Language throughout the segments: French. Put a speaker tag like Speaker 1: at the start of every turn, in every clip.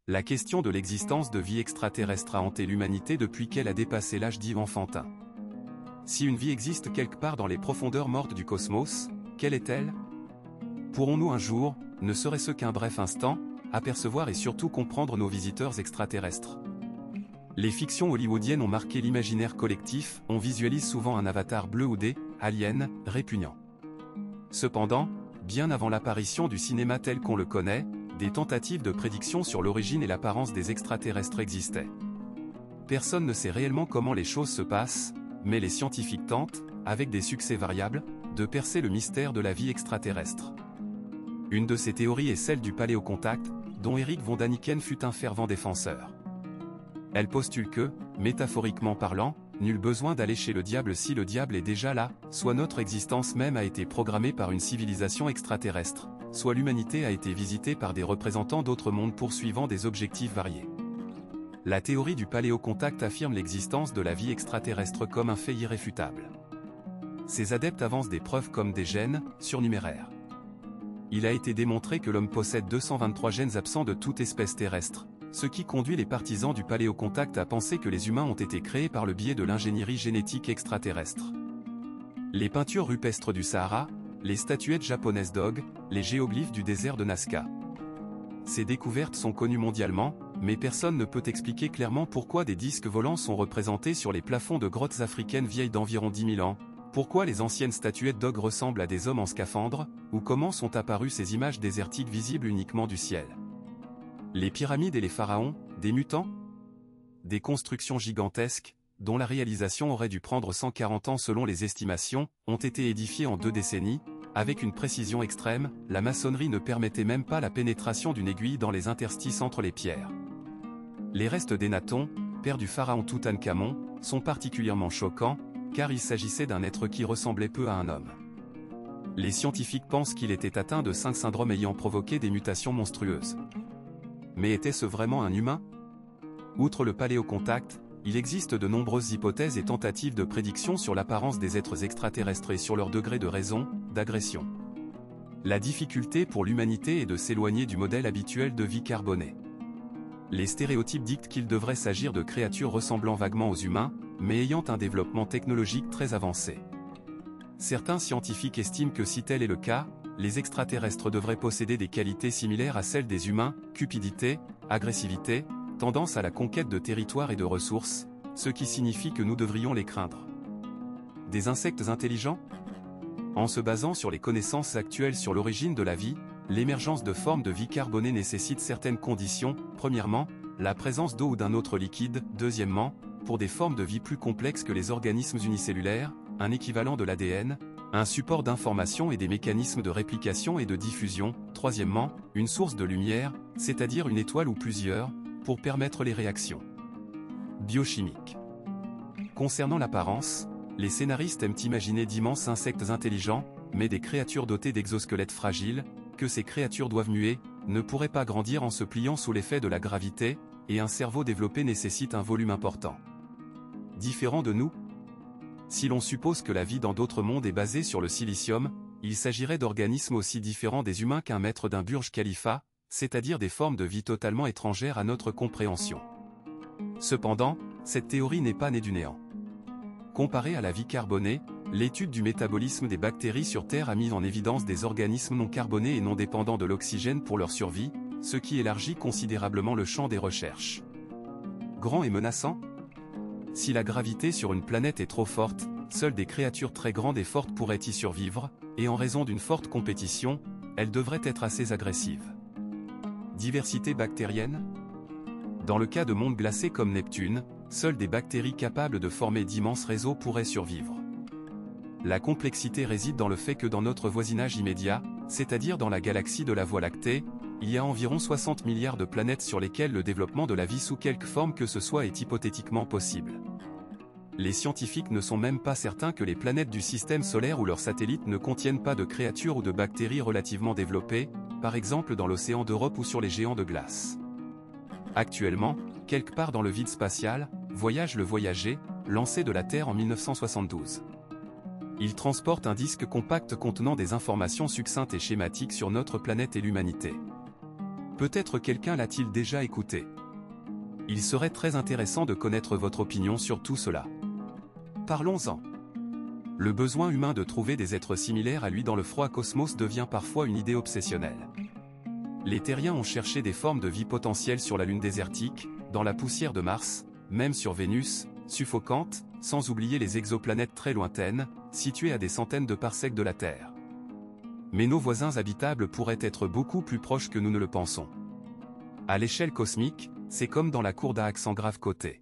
Speaker 1: La question de l'existence de vie extraterrestre a hanté l'humanité depuis qu'elle a dépassé l'âge dit enfantin. Si une vie existe quelque part dans les profondeurs mortes du cosmos, quelle est-elle? Pourrons-nous un jour, ne serait-ce qu'un bref instant, apercevoir et surtout comprendre nos visiteurs extraterrestres? Les fictions hollywoodiennes ont marqué l'imaginaire collectif, on visualise souvent un avatar bleu ou des aliens répugnants. Cependant, bien avant l'apparition du cinéma tel qu'on le connaît, des tentatives de prédiction sur l'origine et l'apparence des extraterrestres existaient. Personne ne sait réellement comment les choses se passent, mais les scientifiques tentent, avec des succès variables, de percer le mystère de la vie extraterrestre. Une de ces théories est celle du paléocontact, dont Erich von Däniken fut un fervent défenseur. Elle postule que, métaphoriquement parlant, nul besoin d'aller chez le diable si le diable est déjà là, soit notre existence même a été programmée par une civilisation extraterrestre, soit l'humanité a été visitée par des représentants d'autres mondes poursuivant des objectifs variés. La théorie du paléocontact affirme l'existence de la vie extraterrestre comme un fait irréfutable. Ses adeptes avancent des preuves comme des gènes, surnuméraires. Il a été démontré que l'homme possède 223 gènes absents de toute espèce terrestre, ce qui conduit les partisans du paléocontact à penser que les humains ont été créés par le biais de l'ingénierie génétique extraterrestre. Les peintures rupestres du Sahara, les statuettes japonaises d'Og, les géoglyphes du désert de Nazca. Ces découvertes sont connues mondialement, mais personne ne peut expliquer clairement pourquoi des disques volants sont représentés sur les plafonds de grottes africaines vieilles d'environ 10 000 ans, pourquoi les anciennes statuettes d'Og ressemblent à des hommes en scaphandre, ou comment sont apparues ces images désertiques visibles uniquement du ciel. Les pyramides et les pharaons, des mutants? Des constructions gigantesques, dont la réalisation aurait dû prendre 140 ans selon les estimations, ont été édifiées en 2 décennies, avec une précision extrême, la maçonnerie ne permettait même pas la pénétration d'une aiguille dans les interstices entre les pierres. Les restes d'Énaton, père du pharaon Toutankhamon, sont particulièrement choquants, car il s'agissait d'un être qui ressemblait peu à un homme. Les scientifiques pensent qu'il était atteint de 5 syndromes ayant provoqué des mutations monstrueuses. Mais était-ce vraiment un humain? Outre le paléocontact, il existe de nombreuses hypothèses et tentatives de prédiction sur l'apparence des êtres extraterrestres et sur leur degré de raison, d'agression. La difficulté pour l'humanité est de s'éloigner du modèle habituel de vie carbonée. Les stéréotypes dictent qu'il devrait s'agir de créatures ressemblant vaguement aux humains, mais ayant un développement technologique très avancé. Certains scientifiques estiment que si tel est le cas, les extraterrestres devraient posséder des qualités similaires à celles des humains, cupidité, agressivité, tendance à la conquête de territoires et de ressources, ce qui signifie que nous devrions les craindre. Des insectes intelligents? En se basant sur les connaissances actuelles sur l'origine de la vie, l'émergence de formes de vie carbonée nécessite certaines conditions, premièrement, la présence d'eau ou d'un autre liquide, deuxièmement, pour des formes de vie plus complexes que les organismes unicellulaires, un équivalent de l'ADN, un support d'information et des mécanismes de réplication et de diffusion, troisièmement, une source de lumière, c'est-à-dire une étoile ou plusieurs, pour permettre les réactions biochimiques. Concernant l'apparence, les scénaristes aiment imaginer d'immenses insectes intelligents, mais des créatures dotées d'exosquelettes fragiles, que ces créatures doivent muer, ne pourraient pas grandir en se pliant sous l'effet de la gravité, et un cerveau développé nécessite un volume important. Différent de nous? Si l'on suppose que la vie dans d'autres mondes est basée sur le silicium, il s'agirait d'organismes aussi différents des humains qu'un maître d'un Burj Khalifa, c'est-à-dire des formes de vie totalement étrangères à notre compréhension. Cependant, cette théorie n'est pas née du néant. Comparée à la vie carbonée, l'étude du métabolisme des bactéries sur Terre a mis en évidence des organismes non carbonés et non dépendants de l'oxygène pour leur survie, ce qui élargit considérablement le champ des recherches. Grand et menaçant? Si la gravité sur une planète est trop forte, seules des créatures très grandes et fortes pourraient y survivre, et en raison d'une forte compétition, elles devraient être assez agressives. Diversité bactérienne? Dans le cas de mondes glacés comme Neptune, seules des bactéries capables de former d'immenses réseaux pourraient survivre. La complexité réside dans le fait que dans notre voisinage immédiat, c'est-à-dire dans la galaxie de la Voie lactée, il y a environ 60 milliards de planètes sur lesquelles le développement de la vie sous quelque forme que ce soit est hypothétiquement possible. Les scientifiques ne sont même pas certains que les planètes du système solaire ou leurs satellites ne contiennent pas de créatures ou de bactéries relativement développées, par exemple dans l'océan d'Europe ou sur les géants de glace. Actuellement, quelque part dans le vide spatial, voyage le Voyager, lancé de la Terre en 1972. Il transporte un disque compact contenant des informations succinctes et schématiques sur notre planète et l'humanité. Peut-être quelqu'un l'a-t-il déjà écouté. Il serait très intéressant de connaître votre opinion sur tout cela. Parlons-en. Le besoin humain de trouver des êtres similaires à lui dans le froid cosmos devient parfois une idée obsessionnelle. Les terriens ont cherché des formes de vie potentielles sur la Lune désertique, dans la poussière de Mars, même sur Vénus, suffocante, sans oublier les exoplanètes très lointaines, situées à des centaines de parsecs de la Terre. Mais nos voisins habitables pourraient être beaucoup plus proches que nous ne le pensons. À l'échelle cosmique, c'est comme dans la cour d'Aix-en-Grave côté.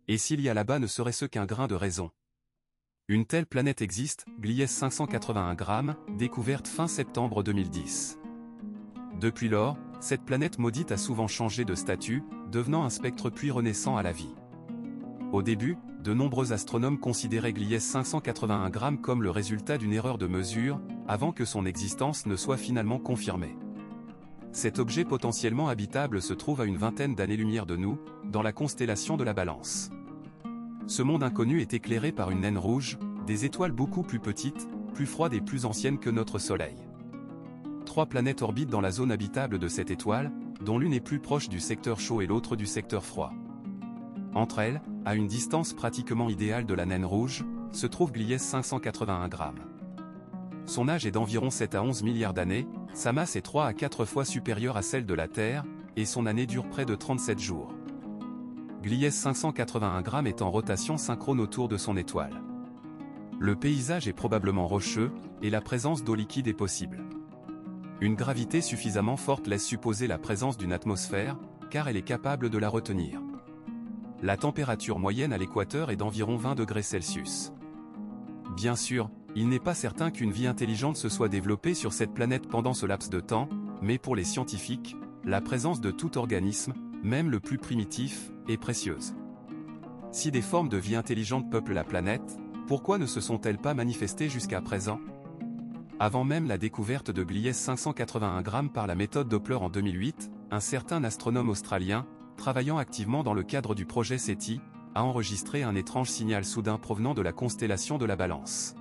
Speaker 1: Et s'il y a là-bas ne serait-ce qu'un grain de raison. Une telle planète existe, Gliese 581 g, découverte fin septembre 2010. Depuis lors, cette planète maudite a souvent changé de statut, devenant un spectre puis renaissant à la vie. Au début, de nombreux astronomes considéraient Gliese 581 g comme le résultat d'une erreur de mesure, avant que son existence ne soit finalement confirmée. Cet objet potentiellement habitable se trouve à une vingtaine d'années-lumière de nous, dans la constellation de la Balance. Ce monde inconnu est éclairé par une naine rouge, des étoiles beaucoup plus petites, plus froides et plus anciennes que notre Soleil. 3 planètes orbitent dans la zone habitable de cette étoile, dont l'une est plus proche du secteur chaud et l'autre du secteur froid. Entre elles, à une distance pratiquement idéale de la naine rouge, se trouve Gliese 581 g. Son âge est d'environ 7 à 11 milliards d'années, sa masse est 3 à 4 fois supérieure à celle de la Terre, et son année dure près de 37 jours. Gliese 581 g est en rotation synchrone autour de son étoile. Le paysage est probablement rocheux, et la présence d'eau liquide est possible. Une gravité suffisamment forte laisse supposer la présence d'une atmosphère, car elle est capable de la retenir. La température moyenne à l'équateur est d'environ 20 degrés Celsius. Bien sûr, il n'est pas certain qu'une vie intelligente se soit développée sur cette planète pendant ce laps de temps, mais pour les scientifiques, la présence de tout organisme, même le plus primitif, est précieuse. Si des formes de vie intelligente peuplent la planète, pourquoi ne se sont-elles pas manifestées jusqu'à présent? Avant même la découverte de Gliese 581 g par la méthode Doppler en 2008, un certain astronome australien, travaillant activement dans le cadre du projet SETI, a enregistré un étrange signal soudain provenant de la constellation de la Balance.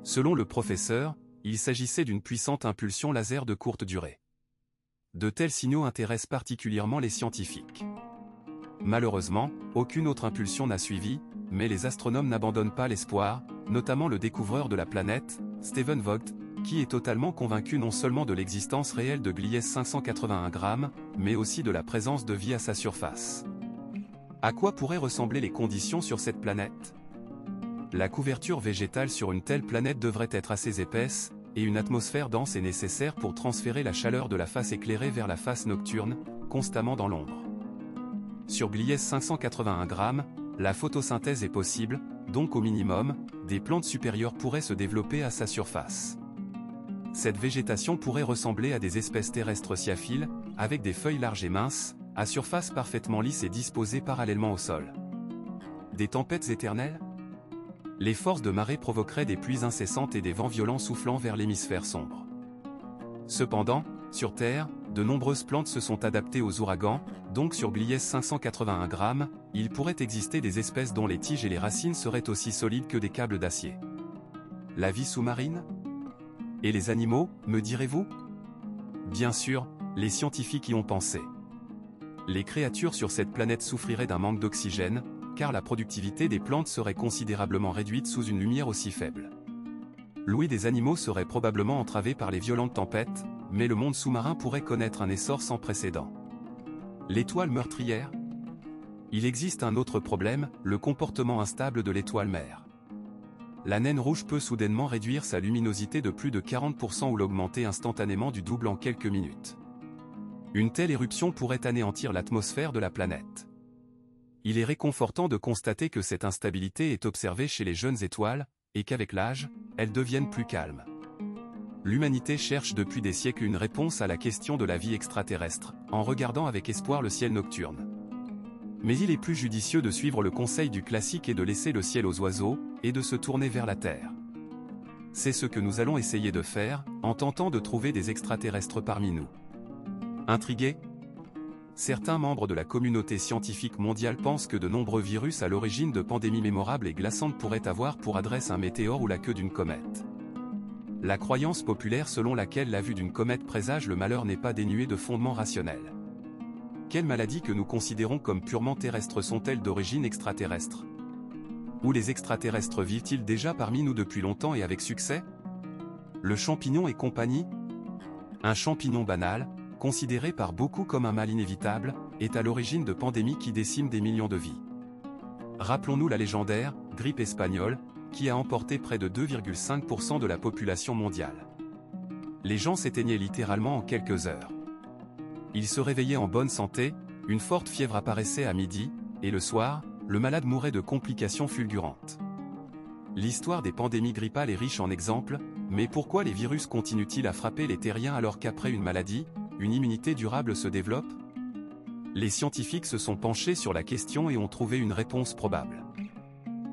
Speaker 1: Selon le professeur, il s'agissait d'une puissante impulsion laser de courte durée. De tels signaux intéressent particulièrement les scientifiques. Malheureusement, aucune autre impulsion n'a suivi, mais les astronomes n'abandonnent pas l'espoir, notamment le découvreur de la planète, Stephen Vogt, qui est totalement convaincu non seulement de l'existence réelle de Gliese 581 g, mais aussi de la présence de vie à sa surface. À quoi pourraient ressembler les conditions sur cette planète? La couverture végétale sur une telle planète devrait être assez épaisse, et une atmosphère dense est nécessaire pour transférer la chaleur de la face éclairée vers la face nocturne, constamment dans l'ombre. Sur Gliese 581 g, la photosynthèse est possible, donc au minimum, des plantes supérieures pourraient se développer à sa surface. Cette végétation pourrait ressembler à des espèces terrestres sciaphiles, avec des feuilles larges et minces, à surface parfaitement lisse et disposées parallèlement au sol. Des tempêtes éternelles? Les forces de marée provoqueraient des pluies incessantes et des vents violents soufflant vers l'hémisphère sombre. Cependant, sur Terre, de nombreuses plantes se sont adaptées aux ouragans, donc sur Gliese 581 g, il pourrait exister des espèces dont les tiges et les racines seraient aussi solides que des câbles d'acier. La vie sous-marine? Et les animaux, me direz-vous? Bien sûr, les scientifiques y ont pensé. Les créatures sur cette planète souffriraient d'un manque d'oxygène, car la productivité des plantes serait considérablement réduite sous une lumière aussi faible. L'ouïe des animaux serait probablement entravée par les violentes tempêtes, mais le monde sous-marin pourrait connaître un essor sans précédent. L'étoile meurtrière? Il existe un autre problème, le comportement instable de l'étoile mère. La naine rouge peut soudainement réduire sa luminosité de plus de 40% ou l'augmenter instantanément du double en quelques minutes. Une telle éruption pourrait anéantir l'atmosphère de la planète. Il est réconfortant de constater que cette instabilité est observée chez les jeunes étoiles, et qu'avec l'âge, elles deviennent plus calmes. L'humanité cherche depuis des siècles une réponse à la question de la vie extraterrestre, en regardant avec espoir le ciel nocturne. Mais il est plus judicieux de suivre le conseil du classique et de laisser le ciel aux oiseaux, et de se tourner vers la Terre. C'est ce que nous allons essayer de faire, en tentant de trouver des extraterrestres parmi nous. Intrigués? Certains membres de la communauté scientifique mondiale pensent que de nombreux virus à l'origine de pandémies mémorables et glaçantes pourraient avoir pour adresse un météore ou la queue d'une comète. La croyance populaire selon laquelle la vue d'une comète présage le malheur n'est pas dénuée de fondement rationnel. Quelles maladies que nous considérons comme purement terrestres sont-elles d'origine extraterrestre? Ou les extraterrestres vivent-ils déjà parmi nous depuis longtemps et avec succès? Le champignon et compagnie? Un champignon banal, considéré par beaucoup comme un mal inévitable, est à l'origine de pandémies qui déciment des millions de vies. Rappelons-nous la légendaire grippe espagnole, qui a emporté près de 2,5% de la population mondiale. Les gens s'éteignaient littéralement en quelques heures. Ils se réveillaient en bonne santé, une forte fièvre apparaissait à midi, et le soir, le malade mourait de complications fulgurantes. L'histoire des pandémies grippales est riche en exemples, mais pourquoi les virus continuent-ils à frapper les terriens alors qu'après une maladie, une immunité durable se développe? Les scientifiques se sont penchés sur la question et ont trouvé une réponse probable.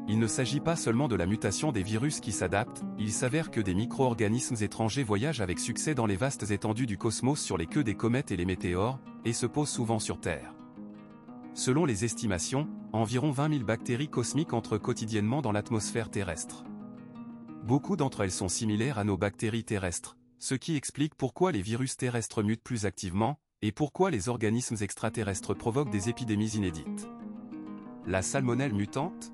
Speaker 1: Il ne s'agit pas seulement de la mutation des virus qui s'adaptent, il s'avère que des micro-organismes étrangers voyagent avec succès dans les vastes étendues du cosmos sur les queues des comètes et les météores, et se posent souvent sur Terre. Selon les estimations, environ 20 000 bactéries cosmiques entrent quotidiennement dans l'atmosphère terrestre. Beaucoup d'entre elles sont similaires à nos bactéries terrestres, ce qui explique pourquoi les virus terrestres mutent plus activement, et pourquoi les organismes extraterrestres provoquent des épidémies inédites. La salmonelle mutante?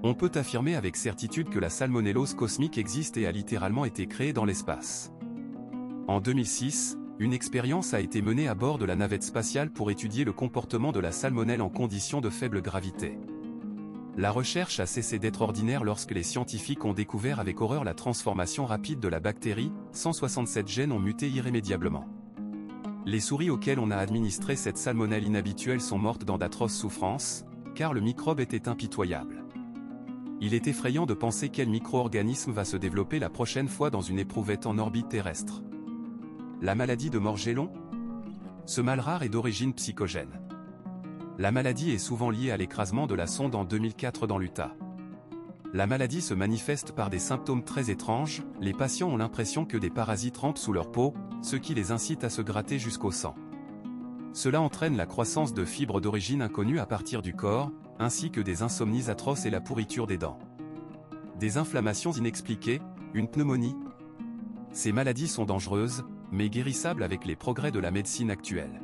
Speaker 1: On peut affirmer avec certitude que la salmonellose cosmique existe et a littéralement été créée dans l'espace. En 2006, une expérience a été menée à bord de la navette spatiale pour étudier le comportement de la salmonelle en conditions de faible gravité. La recherche a cessé d'être ordinaire lorsque les scientifiques ont découvert avec horreur la transformation rapide de la bactérie, 167 gènes ont muté irrémédiablement. Les souris auxquelles on a administré cette salmonelle inhabituelle sont mortes dans d'atroces souffrances, car le microbe était impitoyable. Il est effrayant de penser quel micro-organisme va se développer la prochaine fois dans une éprouvette en orbite terrestre. La maladie de Morgellon? Ce mal rare est d'origine psychogène. La maladie est souvent liée à l'écrasement de la sonde en 2004 dans l'Utah. La maladie se manifeste par des symptômes très étranges, les patients ont l'impression que des parasites rampent sous leur peau, ce qui les incite à se gratter jusqu'au sang. Cela entraîne la croissance de fibres d'origine inconnue à partir du corps, ainsi que des insomnies atroces et la pourriture des dents. Des inflammations inexpliquées, une pneumonie. Ces maladies sont dangereuses, mais guérissables avec les progrès de la médecine actuelle.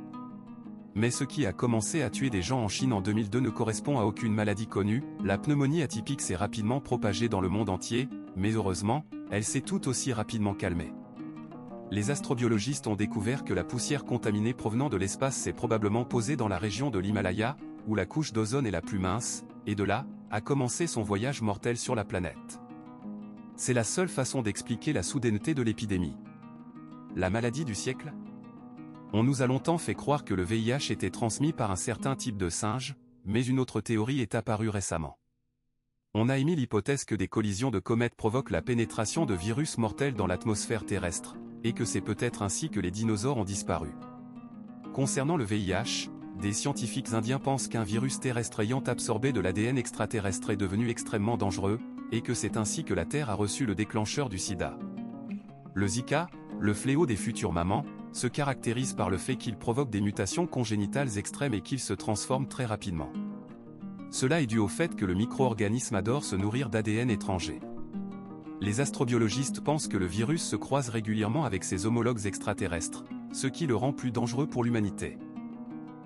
Speaker 1: Mais ce qui a commencé à tuer des gens en Chine en 2002 ne correspond à aucune maladie connue, la pneumonie atypique s'est rapidement propagée dans le monde entier, mais heureusement, elle s'est tout aussi rapidement calmée. Les astrobiologistes ont découvert que la poussière contaminée provenant de l'espace s'est probablement posée dans la région de l'Himalaya, où la couche d'ozone est la plus mince, et de là, a commencé son voyage mortel sur la planète. C'est la seule façon d'expliquer la soudaineté de l'épidémie. La maladie du siècle? On nous a longtemps fait croire que le VIH était transmis par un certain type de singe, mais une autre théorie est apparue récemment. On a émis l'hypothèse que des collisions de comètes provoquent la pénétration de virus mortels dans l'atmosphère terrestre, et que c'est peut-être ainsi que les dinosaures ont disparu. Concernant le VIH, des scientifiques indiens pensent qu'un virus terrestre ayant absorbé de l'ADN extraterrestre est devenu extrêmement dangereux, et que c'est ainsi que la Terre a reçu le déclencheur du sida. Le Zika, le fléau des futures mamans, se caractérise par le fait qu'il provoque des mutations congénitales extrêmes et qu'il se transforme très rapidement. Cela est dû au fait que le micro-organisme adore se nourrir d'ADN étranger. Les astrobiologistes pensent que le virus se croise régulièrement avec ses homologues extraterrestres, ce qui le rend plus dangereux pour l'humanité.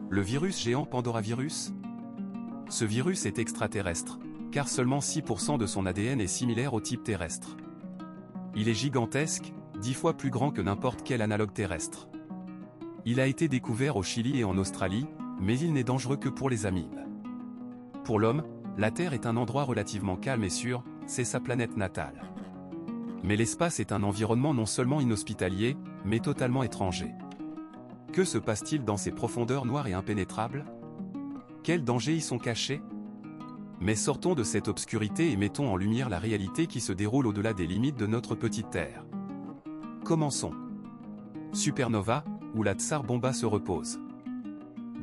Speaker 1: Le virus géant Pandoravirus? Ce virus est extraterrestre, car seulement 6% de son ADN est similaire au type terrestre. Il est gigantesque, 10 fois plus grand que n'importe quel analogue terrestre. Il a été découvert au Chili et en Australie, mais il n'est dangereux que pour les amibes. Pour l'homme, la Terre est un endroit relativement calme et sûr, c'est sa planète natale. Mais l'espace est un environnement non seulement inhospitalier, mais totalement étranger. Que se passe-t-il dans ces profondeurs noires et impénétrables? Quels dangers y sont cachés? Mais sortons de cette obscurité et mettons en lumière la réalité qui se déroule au-delà des limites de notre petite Terre. Commençons. Supernova, où la Tsar Bomba se repose.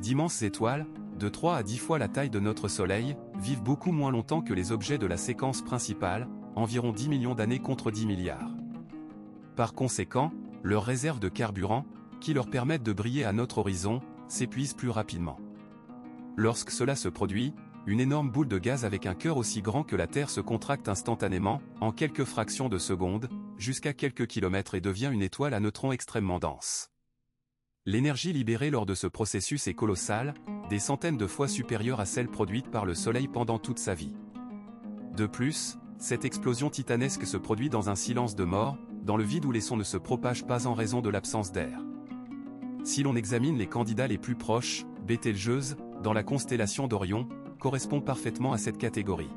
Speaker 1: D'immenses étoiles, de 3 à 10 fois la taille de notre Soleil, vivent beaucoup moins longtemps que les objets de la séquence principale, environ 10 millions d'années contre 10 milliards. Par conséquent, leurs réserves de carburant, qui leur permettent de briller à notre horizon, s'épuisent plus rapidement. Lorsque cela se produit, une énorme boule de gaz avec un cœur aussi grand que la Terre se contracte instantanément, en quelques fractions de secondes, jusqu'à quelques kilomètres et devient une étoile à neutrons extrêmement dense. L'énergie libérée lors de ce processus est colossale, des centaines de fois supérieure à celle produite par le Soleil pendant toute sa vie. De plus, cette explosion titanesque se produit dans un silence de mort, dans le vide où les sons ne se propagent pas en raison de l'absence d'air. Si l'on examine les candidats les plus proches, Bételgeuse, dans la constellation d'Orion, correspond parfaitement à cette catégorie.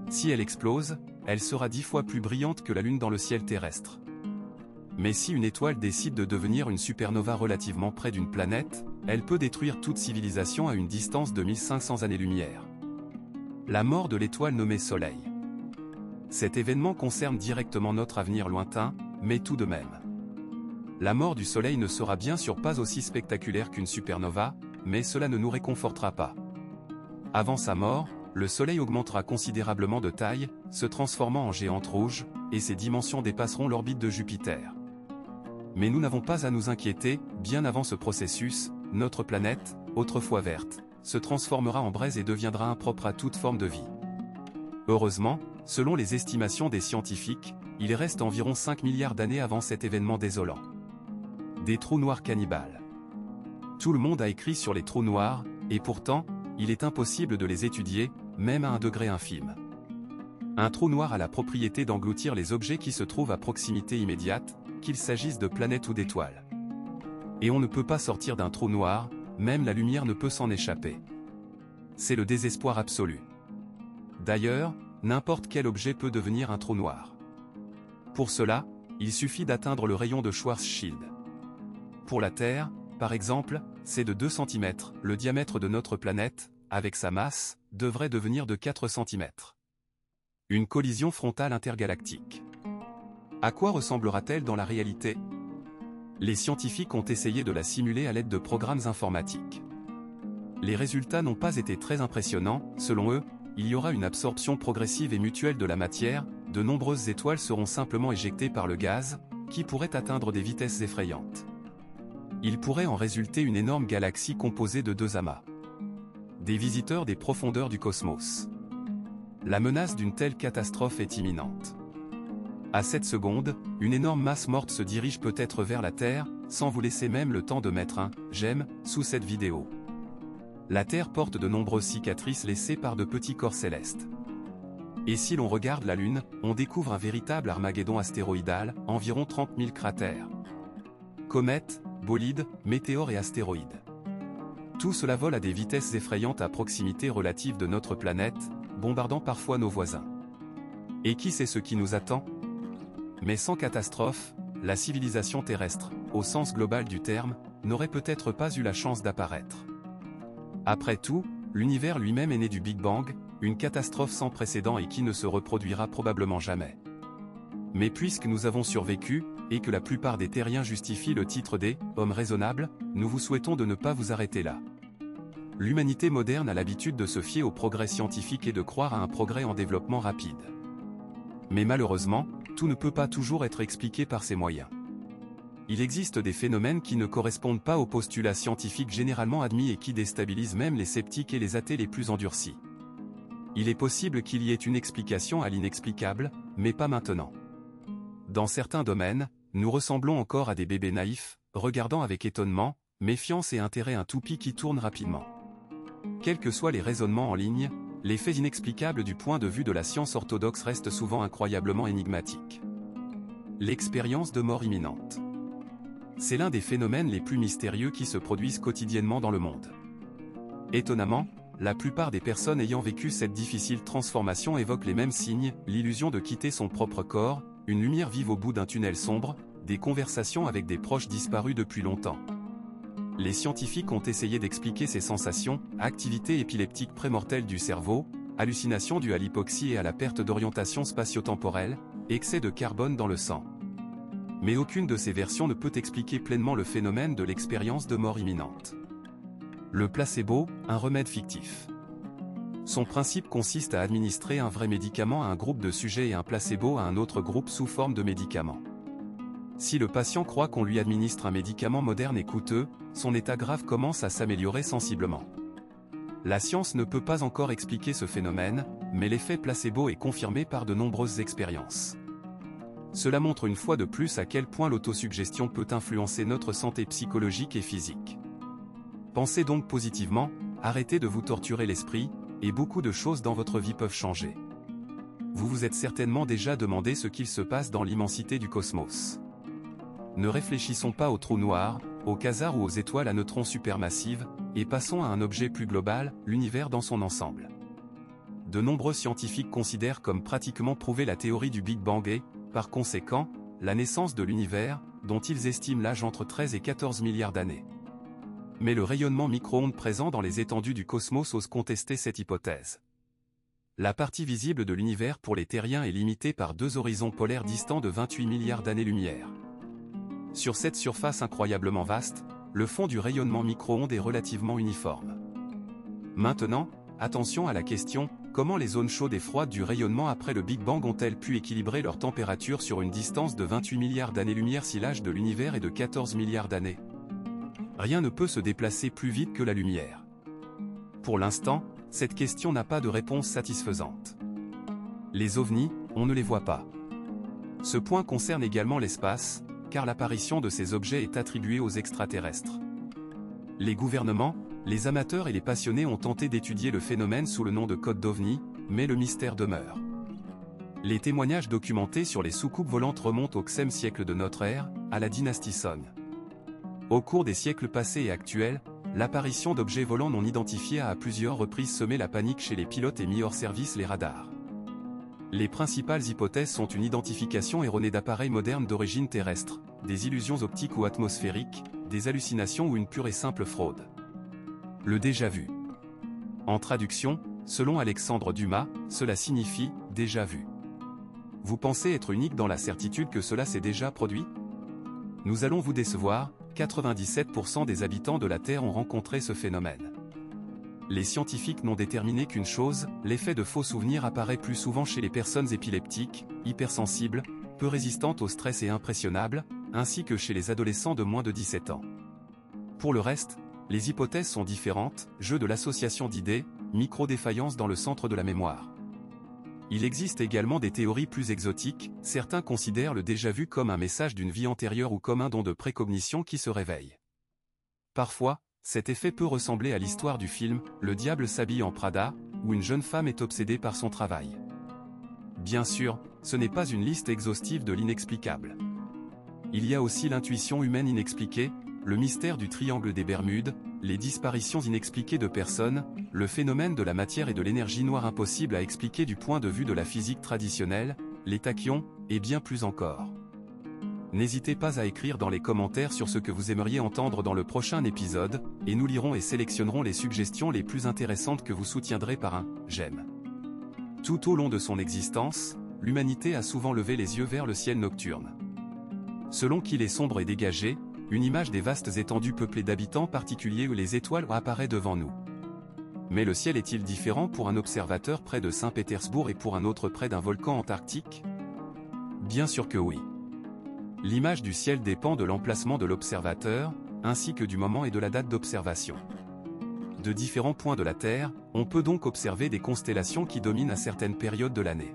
Speaker 1: Si elle explose, elle sera 10 fois plus brillante que la Lune dans le ciel terrestre. Mais si une étoile décide de devenir une supernova relativement près d'une planète, elle peut détruire toute civilisation à une distance de 1500 années-lumière. La mort de l'étoile nommée Soleil. Cet événement concerne directement notre avenir lointain, mais tout de même. La mort du Soleil ne sera bien sûr pas aussi spectaculaire qu'une supernova, mais cela ne nous réconfortera pas. Avant sa mort, le Soleil augmentera considérablement de taille, se transformant en géante rouge, et ses dimensions dépasseront l'orbite de Jupiter. Mais nous n'avons pas à nous inquiéter, bien avant ce processus, notre planète, autrefois verte, se transformera en braise et deviendra impropre à toute forme de vie. Heureusement, selon les estimations des scientifiques, il reste environ 5 milliards d'années avant cet événement désolant. Des trous noirs cannibales. Tout le monde a écrit sur les trous noirs, et pourtant, il est impossible de les étudier, même à un degré infime. Un trou noir a la propriété d'engloutir les objets qui se trouvent à proximité immédiate, qu'il s'agisse de planètes ou d'étoiles. Et on ne peut pas sortir d'un trou noir, même la lumière ne peut s'en échapper. C'est le désespoir absolu. D'ailleurs, n'importe quel objet peut devenir un trou noir. Pour cela, il suffit d'atteindre le rayon de Schwarzschild. Pour la Terre, par exemple, c'est de 2 cm, le diamètre de notre planète, avec sa masse, devrait devenir de 4 cm. Une collision frontale intergalactique. À quoi ressemblera-t-elle dans la réalité? Les scientifiques ont essayé de la simuler à l'aide de programmes informatiques. Les résultats n'ont pas été très impressionnants, selon eux, il y aura une absorption progressive et mutuelle de la matière, de nombreuses étoiles seront simplement éjectées par le gaz, qui pourrait atteindre des vitesses effrayantes. Il pourrait en résulter une énorme galaxie composée de 2 amas. Des visiteurs des profondeurs du cosmos. La menace d'une telle catastrophe est imminente. À cette seconde, une énorme masse morte se dirige peut-être vers la Terre, sans vous laisser même le temps de mettre un « j'aime » sous cette vidéo. La Terre porte de nombreuses cicatrices laissées par de petits corps célestes. Et si l'on regarde la Lune, on découvre un véritable Armageddon astéroïdal, environ 30 000 cratères. Comètes, bolides, météores et astéroïdes. Tout cela vole à des vitesses effrayantes à proximité relative de notre planète, bombardant parfois nos voisins. Et qui sait ce qui nous attend? Mais sans catastrophe, la civilisation terrestre, au sens global du terme, n'aurait peut-être pas eu la chance d'apparaître. Après tout, l'univers lui-même est né du Big Bang, une catastrophe sans précédent et qui ne se reproduira probablement jamais. Mais puisque nous avons survécu, et que la plupart des terriens justifient le titre des « hommes raisonnables », nous vous souhaitons de ne pas vous arrêter là. L'humanité moderne a l'habitude de se fier au progrès scientifique et de croire à un progrès en développement rapide. Mais malheureusement, tout ne peut pas toujours être expliqué par ces moyens. Il existe des phénomènes qui ne correspondent pas aux postulats scientifiques généralement admis et qui déstabilisent même les sceptiques et les athées les plus endurcis. Il est possible qu'il y ait une explication à l'inexplicable, mais pas maintenant. Dans certains domaines, nous ressemblons encore à des bébés naïfs, regardant avec étonnement, méfiance et intérêt un toupie qui tourne rapidement. Quels que soient les raisonnements en ligne, les faits inexplicables du point de vue de la science orthodoxe restent souvent incroyablement énigmatiques. L'expérience de mort imminente. C'est l'un des phénomènes les plus mystérieux qui se produisent quotidiennement dans le monde. Étonnamment, la plupart des personnes ayant vécu cette difficile transformation évoquent les mêmes signes, l'illusion de quitter son propre corps, une lumière vive au bout d'un tunnel sombre, des conversations avec des proches disparus depuis longtemps. Les scientifiques ont essayé d'expliquer ces sensations, activité épileptique prémortelle du cerveau, hallucinations dues à l'hypoxie et à la perte d'orientation spatio-temporelle, excès de carbone dans le sang. Mais aucune de ces versions ne peut expliquer pleinement le phénomène de l'expérience de mort imminente. Le placebo, un remède fictif. Son principe consiste à administrer un vrai médicament à un groupe de sujets et un placebo à un autre groupe sous forme de médicament. Si le patient croit qu'on lui administre un médicament moderne et coûteux, son état grave commence à s'améliorer sensiblement. La science ne peut pas encore expliquer ce phénomène, mais l'effet placebo est confirmé par de nombreuses expériences. Cela montre une fois de plus à quel point l'autosuggestion peut influencer notre santé psychologique et physique. Pensez donc positivement, arrêtez de vous torturer l'esprit, et beaucoup de choses dans votre vie peuvent changer. Vous vous êtes certainement déjà demandé ce qu'il se passe dans l'immensité du cosmos. Ne réfléchissons pas aux trous noirs, aux quasars ou aux étoiles à neutrons supermassives, et passons à un objet plus global, l'univers dans son ensemble. De nombreux scientifiques considèrent comme pratiquement prouvé la théorie du Big Bang et, par conséquent, la naissance de l'univers, dont ils estiment l'âge entre 13 et 14 milliards d'années. Mais le rayonnement micro-ondes présent dans les étendues du cosmos ose contester cette hypothèse. La partie visible de l'univers pour les terriens est limitée par deux horizons polaires distants de 28 milliards d'années-lumière. Sur cette surface incroyablement vaste, le fond du rayonnement micro-ondes est relativement uniforme. Maintenant, attention à la question, comment les zones chaudes et froides du rayonnement après le Big Bang ont-elles pu équilibrer leur température sur une distance de 28 milliards d'années-lumière si l'âge de l'univers est de 14 milliards d'années? Rien ne peut se déplacer plus vite que la lumière. Pour l'instant, cette question n'a pas de réponse satisfaisante. Les ovnis, on ne les voit pas. Ce point concerne également l'espace, car l'apparition de ces objets est attribuée aux extraterrestres. Les gouvernements, les amateurs et les passionnés ont tenté d'étudier le phénomène sous le nom de code d'OVNI, mais le mystère demeure. Les témoignages documentés sur les soucoupes volantes remontent au Xe siècle de notre ère, à la dynastie Song. Au cours des siècles passés et actuels, l'apparition d'objets volants non identifiés a à plusieurs reprises semé la panique chez les pilotes et mis hors service les radars. Les principales hypothèses sont une identification erronée d'appareils modernes d'origine terrestre, des illusions optiques ou atmosphériques, des hallucinations ou une pure et simple fraude. Le déjà-vu. En traduction, selon Alexandre Dumas, cela signifie « déjà vu ». Vous pensez être unique dans la certitude que cela s'est déjà produit? Nous allons vous décevoir, 97% des habitants de la Terre ont rencontré ce phénomène. Les scientifiques n'ont déterminé qu'une chose, l'effet de faux souvenirs apparaît plus souvent chez les personnes épileptiques, hypersensibles, peu résistantes au stress et impressionnables, ainsi que chez les adolescents de moins de 17 ans. Pour le reste, les hypothèses sont différentes, jeu de l'association d'idées, micro-défaillance dans le centre de la mémoire. Il existe également des théories plus exotiques, certains considèrent le déjà-vu comme un message d'une vie antérieure ou comme un don de précognition qui se réveille. Parfois, cet effet peut ressembler à l'histoire du film « Le diable s'habille en Prada », où une jeune femme est obsédée par son travail. Bien sûr, ce n'est pas une liste exhaustive de l'inexplicable. Il y a aussi l'intuition humaine inexpliquée, le mystère du triangle des Bermudes, les disparitions inexpliquées de personnes, le phénomène de la matière et de l'énergie noire impossible à expliquer du point de vue de la physique traditionnelle, les tachyons, et bien plus encore. N'hésitez pas à écrire dans les commentaires sur ce que vous aimeriez entendre dans le prochain épisode, et nous lirons et sélectionnerons les suggestions les plus intéressantes que vous soutiendrez par un « j'aime ». Tout au long de son existence, l'humanité a souvent levé les yeux vers le ciel nocturne. Selon qu'il est sombre et dégagé, une image des vastes étendues peuplées d'habitants particuliers où les étoiles apparaît devant nous. Mais le ciel est-il différent pour un observateur près de Saint-Pétersbourg et pour un autre près d'un volcan antarctique? Bien sûr que oui. L'image du ciel dépend de l'emplacement de l'observateur, ainsi que du moment et de la date d'observation. De différents points de la Terre, on peut donc observer des constellations qui dominent à certaines périodes de l'année.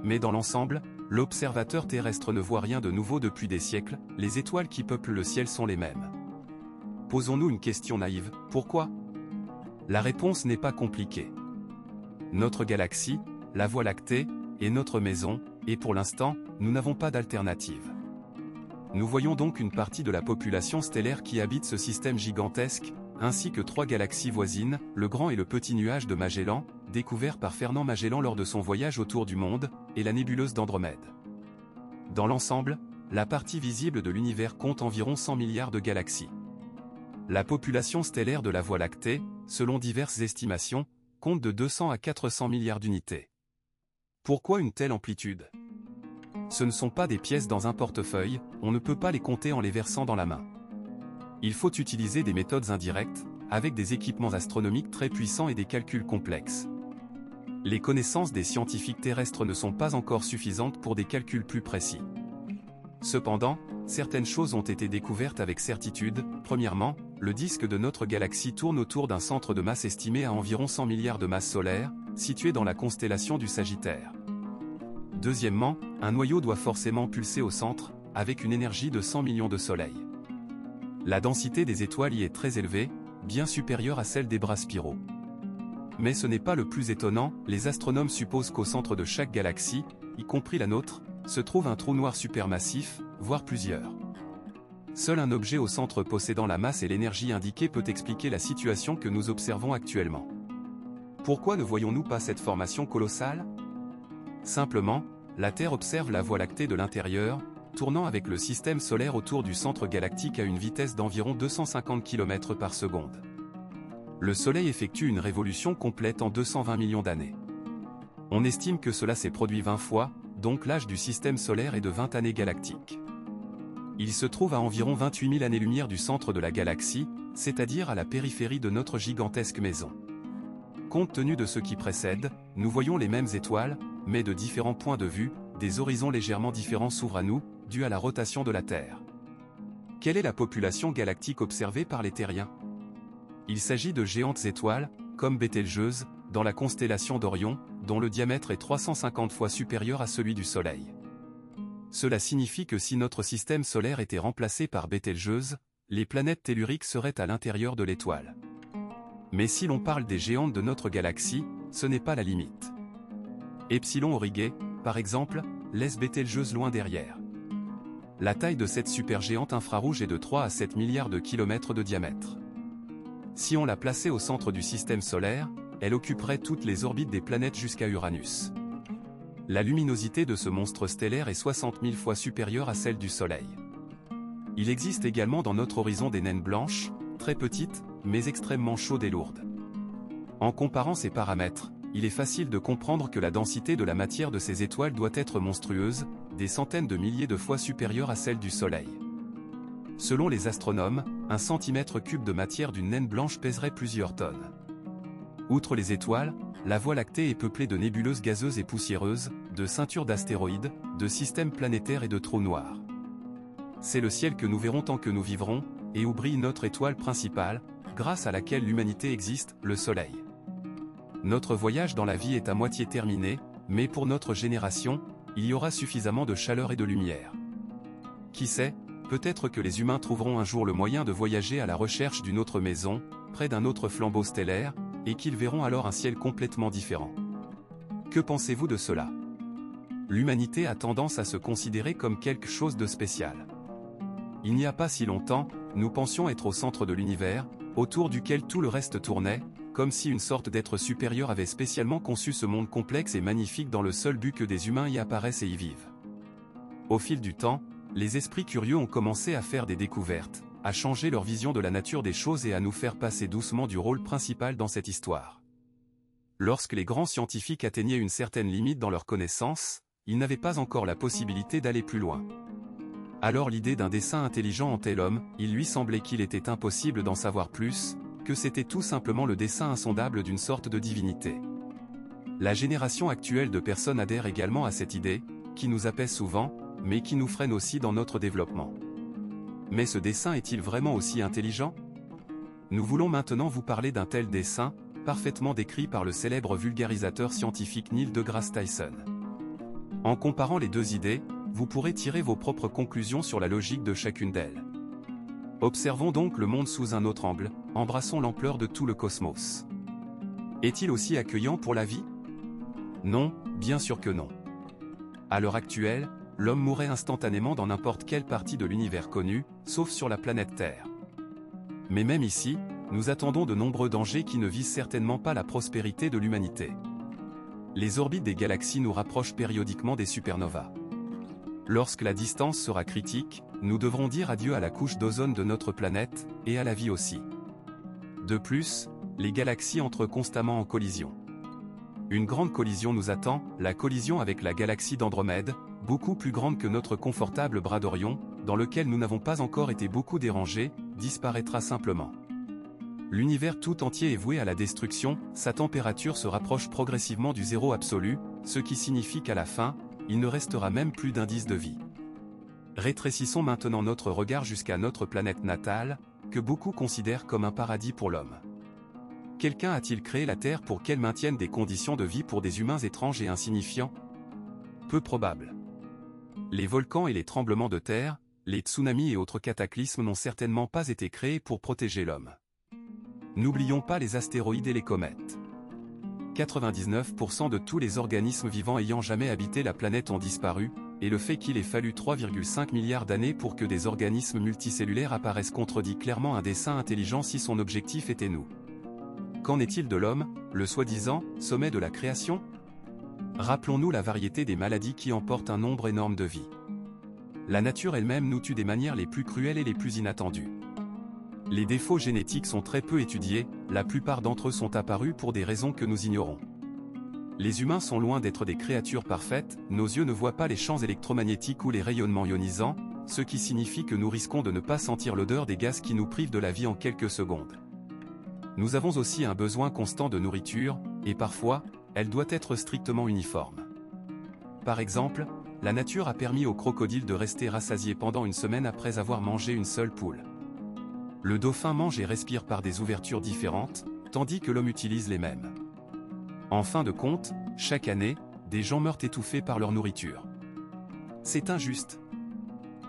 Speaker 1: Mais dans l'ensemble, l'observateur terrestre ne voit rien de nouveau depuis des siècles, les étoiles qui peuplent le ciel sont les mêmes. Posons-nous une question naïve, pourquoi? La réponse n'est pas compliquée. Notre galaxie, la Voie lactée, est notre maison, et pour l'instant, nous n'avons pas d'alternative. Nous voyons donc une partie de la population stellaire qui habite ce système gigantesque, ainsi que trois galaxies voisines, le Grand et le Petit nuage de Magellan, découvert par Fernand Magellan lors de son voyage autour du monde, et la nébuleuse d'Andromède. Dans l'ensemble, la partie visible de l'univers compte environ 100 milliards de galaxies. La population stellaire de la Voie lactée, selon diverses estimations, compte de 200 à 400 milliards d'unités. Pourquoi une telle amplitude? Ce ne sont pas des pièces dans un portefeuille, on ne peut pas les compter en les versant dans la main. Il faut utiliser des méthodes indirectes, avec des équipements astronomiques très puissants et des calculs complexes. Les connaissances des scientifiques terrestres ne sont pas encore suffisantes pour des calculs plus précis. Cependant, certaines choses ont été découvertes avec certitude. Premièrement, le disque de notre galaxie tourne autour d'un centre de masse estimé à environ 100 milliards de masses solaires, situé dans la constellation du Sagittaire. Deuxièmement, un noyau doit forcément pulser au centre, avec une énergie de 100 millions de soleils. La densité des étoiles y est très élevée, bien supérieure à celle des bras spiraux. Mais ce n'est pas le plus étonnant, les astronomes supposent qu'au centre de chaque galaxie, y compris la nôtre, se trouve un trou noir supermassif, voire plusieurs. Seul un objet au centre possédant la masse et l'énergie indiquée peut expliquer la situation que nous observons actuellement. Pourquoi ne voyons-nous pas cette formation colossale? Simplement, la Terre observe la Voie lactée de l'intérieur, tournant avec le système solaire autour du centre galactique à une vitesse d'environ 250 km par seconde. Le Soleil effectue une révolution complète en 220 millions d'années. On estime que cela s'est produit 20 fois, donc l'âge du système solaire est de 20 années galactiques. Il se trouve à environ 28 000 années-lumière du centre de la galaxie, c'est-à-dire à la périphérie de notre gigantesque maison. Compte tenu de ce qui précède, nous voyons les mêmes étoiles, mais de différents points de vue, des horizons légèrement différents s'ouvrent à nous, dû à la rotation de la Terre. Quelle est la population galactique observée par les terriens? Il s'agit de géantes étoiles, comme Bételgeuse, dans la constellation d'Orion, dont le diamètre est 350 fois supérieur à celui du Soleil. Cela signifie que si notre système solaire était remplacé par Bételgeuse, les planètes telluriques seraient à l'intérieur de l'étoile. Mais si l'on parle des géantes de notre galaxie, ce n'est pas la limite. Epsilon Aurigé, par exemple, laisse Bételgeuse loin derrière. La taille de cette supergéante infrarouge est de 3 à 7 milliards de kilomètres de diamètre. Si on la plaçait au centre du système solaire, elle occuperait toutes les orbites des planètes jusqu'à Uranus. La luminosité de ce monstre stellaire est 60 000 fois supérieure à celle du Soleil. Il existe également dans notre horizon des naines blanches, très petites, mais extrêmement chaudes et lourdes. En comparant ces paramètres, il est facile de comprendre que la densité de la matière de ces étoiles doit être monstrueuse, des centaines de milliers de fois supérieure à celle du Soleil. Selon les astronomes, un centimètre cube de matière d'une naine blanche pèserait plusieurs tonnes. Outre les étoiles, la Voie lactée est peuplée de nébuleuses gazeuses et poussiéreuses, de ceintures d'astéroïdes, de systèmes planétaires et de trous noirs. C'est le ciel que nous verrons tant que nous vivrons, et où brille notre étoile principale, grâce à laquelle l'humanité existe, le Soleil. Notre voyage dans la vie est à moitié terminé, mais pour notre génération, il y aura suffisamment de chaleur et de lumière. Qui sait, peut-être que les humains trouveront un jour le moyen de voyager à la recherche d'une autre maison, près d'un autre flambeau stellaire, et qu'ils verront alors un ciel complètement différent. Que pensez-vous de cela? L'humanité a tendance à se considérer comme quelque chose de spécial. Il n'y a pas si longtemps, nous pensions être au centre de l'univers, autour duquel tout le reste tournait, comme si une sorte d'être supérieur avait spécialement conçu ce monde complexe et magnifique dans le seul but que des humains y apparaissent et y vivent. Au fil du temps, les esprits curieux ont commencé à faire des découvertes, à changer leur vision de la nature des choses et à nous faire passer doucement du rôle principal dans cette histoire. Lorsque les grands scientifiques atteignaient une certaine limite dans leurs connaissances, ils n'avaient pas encore la possibilité d'aller plus loin. Alors l'idée d'un dessein intelligent hantait l'homme, il lui semblait qu'il était impossible d'en savoir plus, que c'était tout simplement le dessein insondable d'une sorte de divinité. La génération actuelle de personnes adhère également à cette idée, qui nous apaise souvent, mais qui nous freine aussi dans notre développement. Mais ce dessein est-il vraiment aussi intelligent? Nous voulons maintenant vous parler d'un tel dessein, parfaitement décrit par le célèbre vulgarisateur scientifique Neil deGrasse Tyson. En comparant les deux idées, vous pourrez tirer vos propres conclusions sur la logique de chacune d'elles. Observons donc le monde sous un autre angle, embrassons l'ampleur de tout le cosmos. Est-il aussi accueillant pour la vie? Non, bien sûr que non. À l'heure actuelle, l'homme mourrait instantanément dans n'importe quelle partie de l'univers connu, sauf sur la planète Terre. Mais même ici, nous attendons de nombreux dangers qui ne visent certainement pas la prospérité de l'humanité. Les orbites des galaxies nous rapprochent périodiquement des supernovas. Lorsque la distance sera critique, nous devrons dire adieu à la couche d'ozone de notre planète, et à la vie aussi. De plus, les galaxies entrent constamment en collision. Une grande collision nous attend, la collision avec la galaxie d'Andromède, beaucoup plus grande que notre confortable bras d'Orion, dans lequel nous n'avons pas encore été beaucoup dérangés, disparaîtra simplement. L'univers tout entier est voué à la destruction, sa température se rapproche progressivement du zéro absolu, ce qui signifie qu'à la fin, il ne restera même plus d'indice de vie. Rétrécissons maintenant notre regard jusqu'à notre planète natale, que beaucoup considèrent comme un paradis pour l'homme. Quelqu'un a-t-il créé la Terre pour qu'elle maintienne des conditions de vie pour des humains étranges et insignifiants? Peu probable. Les volcans et les tremblements de terre, les tsunamis et autres cataclysmes n'ont certainement pas été créés pour protéger l'homme. N'oublions pas les astéroïdes et les comètes. 99% de tous les organismes vivants ayant jamais habité la planète ont disparu, et le fait qu'il ait fallu 3,5 milliards d'années pour que des organismes multicellulaires apparaissent contredit clairement un dessein intelligent si son objectif était nous. Qu'en est-il de l'homme, le soi-disant sommet de la création? Rappelons-nous la variété des maladies qui emportent un nombre énorme de vies. La nature elle-même nous tue des manières les plus cruelles et les plus inattendues. Les défauts génétiques sont très peu étudiés, la plupart d'entre eux sont apparus pour des raisons que nous ignorons. Les humains sont loin d'être des créatures parfaites, nos yeux ne voient pas les champs électromagnétiques ou les rayonnements ionisants, ce qui signifie que nous risquons de ne pas sentir l'odeur des gaz qui nous privent de la vie en quelques secondes. Nous avons aussi un besoin constant de nourriture, et parfois, elle doit être strictement uniforme. Par exemple, la nature a permis aux crocodiles de rester rassasiés pendant une semaine après avoir mangé une seule poule. Le dauphin mange et respire par des ouvertures différentes, tandis que l'homme utilise les mêmes. En fin de compte, chaque année, des gens meurent étouffés par leur nourriture. C'est injuste.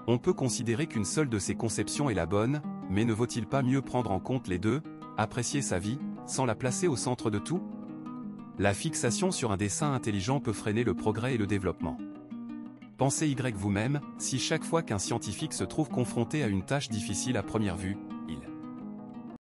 Speaker 1: On peut considérer qu'une seule de ces conceptions est la bonne, mais ne vaut-il pas mieux prendre en compte les deux, apprécier sa vie, sans la placer au centre de tout? La fixation sur un dessein intelligent peut freiner le progrès et le développement. Pensez vous-même, si chaque fois qu'un scientifique se trouve confronté à une tâche difficile à première vue,